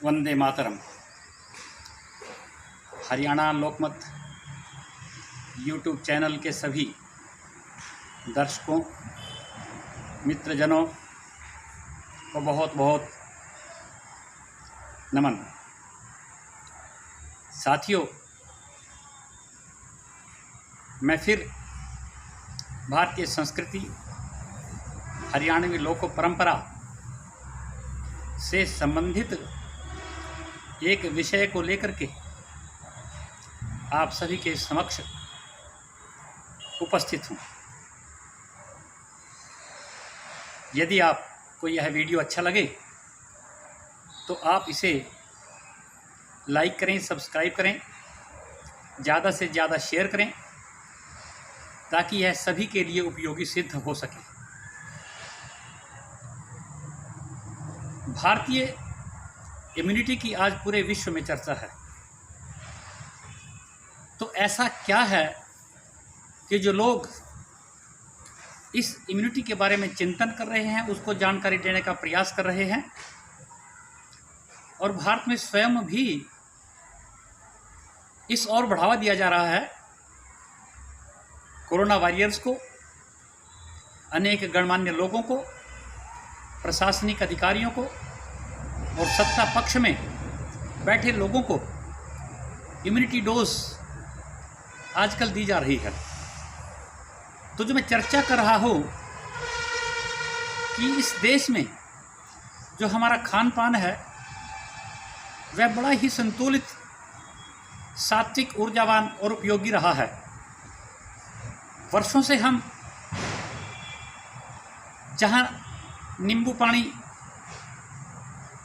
वंदे मातरम। हरियाणा लोकमत YouTube channel के सभी दर्शकों, मित्रजनों को बहुत बहुत नमन। साथियों, मैं फिर भारतीय संस्कृति, हरियाणवी लोक परंपरा से संबंधित एक विषय को लेकर के आप सभी के समक्ष उपस्थित हूँ। यदि आपको यह वीडियो अच्छा लगे तो आप इसे लाइक करें, सब्सक्राइब करें, ज़्यादा से ज़्यादा शेयर करें ताकि यह सभी के लिए उपयोगी सिद्ध हो सके। भारतीय इम्यूनिटी की आज पूरे विश्व में चर्चा है। तो ऐसा क्या है कि जो लोग इस इम्यूनिटी के बारे में चिंतन कर रहे हैं, उसको जानकारी देने का प्रयास कर रहे हैं, और भारत में स्वयं भी इस ओर बढ़ावा दिया जा रहा है। कोरोना वॉरियर्स को, अनेक गणमान्य लोगों को, प्रशासनिक अधिकारियों को और सत्ता पक्ष में बैठे लोगों को इम्यूनिटी डोज आजकल दी जा रही है। तो जो मैं चर्चा कर रहा हूँ कि इस देश में जो हमारा खान पान है वह बड़ा ही संतुलित, सात्विक, ऊर्जावान और उपयोगी रहा है। वर्षों से हम जहाँ नींबू पानी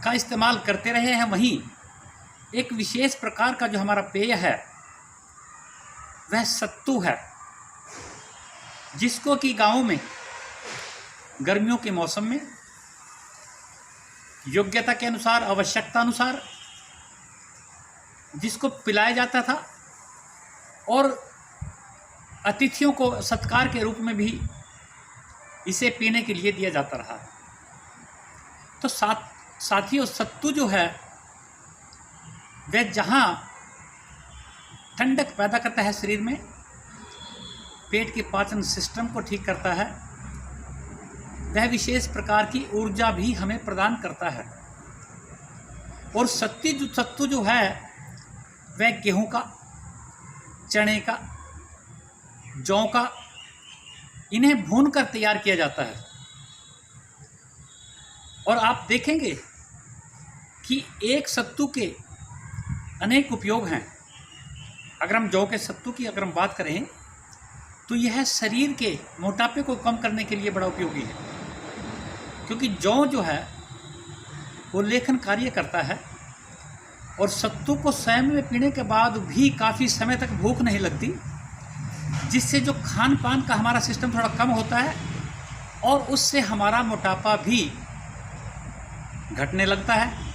का इस्तेमाल करते रहे हैं, वहीं एक विशेष प्रकार का जो हमारा पेय है वह सत्तू है, जिसको कि गाँव में गर्मियों के मौसम में योग्यता के अनुसार, आवश्यकता अनुसार जिसको पिलाया जाता था, और अतिथियों को सत्कार के रूप में भी इसे पीने के लिए दिया जाता रहा। तो साथियों, सत्तू जो है वह जहाँ ठंडक पैदा करता है शरीर में, पेट के पाचन सिस्टम को ठीक करता है, वह विशेष प्रकार की ऊर्जा भी हमें प्रदान करता है। और सत्तू जो है वह गेहूं का, चने का, जौ का, इन्हें भूनकर तैयार किया जाता है। और आप देखेंगे कि एक सत्तू के अनेक उपयोग हैं। अगर हम जौ के सत्तू की अगर हम बात करें तो यह शरीर के मोटापे को कम करने के लिए बड़ा उपयोगी है, क्योंकि जौ जो है वो लेखन कार्य करता है, और सत्तू को स्वयं में पीने के बाद भी काफ़ी समय तक भूख नहीं लगती, जिससे जो खान पान का हमारा सिस्टम थोड़ा कम होता है और उससे हमारा मोटापा भी घटने लगता है।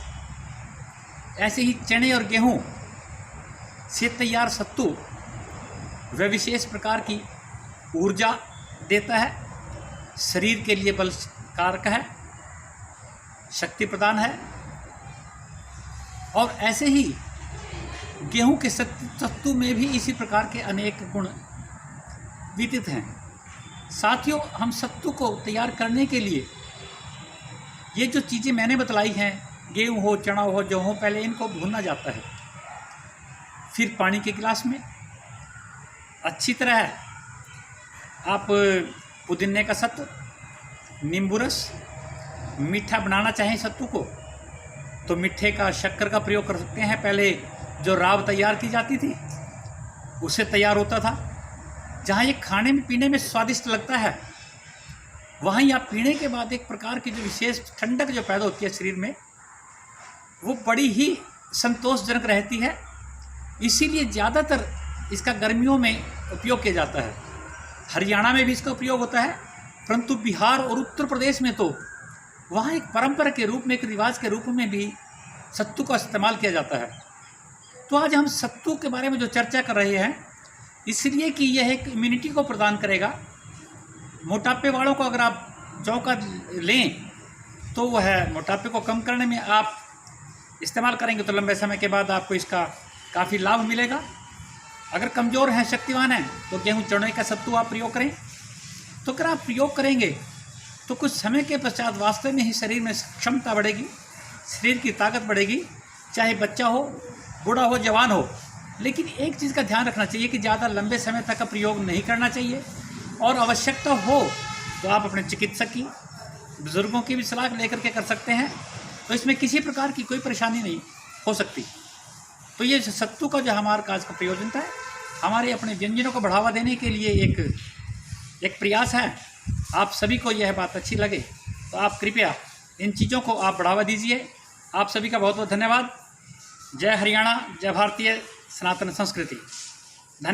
ऐसे ही चने और गेहूं से तैयार सत्तू वह विशेष प्रकार की ऊर्जा देता है, शरीर के लिए बल कारक है, शक्ति प्रदान है। और ऐसे ही गेहूं के सत्तू में भी इसी प्रकार के अनेक गुण विदित हैं। साथियों, हम सत्तू को तैयार करने के लिए ये जो चीज़ें मैंने बतलाई हैं, गेहूं हो, चना हो, जौ हो, पहले इनको भूना जाता है। फिर पानी के गिलास में अच्छी तरह आप पुदीने का सत्तू, नींबू रस, मीठा बनाना चाहें सत्तू को तो मीठे का, शक्कर का प्रयोग कर सकते हैं। पहले जो राब तैयार की जाती थी उससे तैयार होता था। जहाँ ये खाने में, पीने में स्वादिष्ट लगता है, वहीं आप पीने के बाद एक प्रकार की जो विशेष ठंडक जो पैदा होती है शरीर में, वो बड़ी ही संतोषजनक रहती है। इसीलिए ज़्यादातर इसका गर्मियों में उपयोग किया जाता है। हरियाणा में भी इसका उपयोग होता है, परंतु बिहार और उत्तर प्रदेश में तो वहाँ एक परंपरा के रूप में, एक रिवाज के रूप में भी सत्तू का इस्तेमाल किया जाता है। तो आज हम सत्तू के बारे में जो चर्चा कर रहे हैं, इसलिए कि यह एक इम्यूनिटी को प्रदान करेगा। मोटापे वालों को अगर आप जौ का लें तो वह मोटापे को कम करने में आप इस्तेमाल करेंगे तो लंबे समय के बाद आपको इसका काफ़ी लाभ मिलेगा। अगर कमज़ोर हैं, शक्तिवान हैं, तो गेहूँ चने का सत्तू आप प्रयोग करें। तो अगर आप प्रयोग करेंगे तो कुछ समय के पश्चात वास्तव में ही शरीर में क्षमता बढ़ेगी, शरीर की ताकत बढ़ेगी, चाहे बच्चा हो, बूढ़ा हो, जवान हो। लेकिन एक चीज़ का ध्यान रखना चाहिए कि ज़्यादा लंबे समय तक का प्रयोग नहीं करना चाहिए, और आवश्यकता हो तो आप अपने चिकित्सक की, बुज़ुर्गों की भी सलाह लेकर के कर सकते हैं। तो इसमें किसी प्रकार की कोई परेशानी नहीं हो सकती। तो ये सत्तू का जो हमारे काज का प्रयोजनता है, हमारे अपने व्यंजनों को बढ़ावा देने के लिए एक प्रयास है। आप सभी को यह बात अच्छी लगे तो आप कृपया इन चीज़ों को आप बढ़ावा दीजिए। आप सभी का बहुत बहुत धन्यवाद। जय हरियाणा, जय भारतीय सनातन संस्कृति।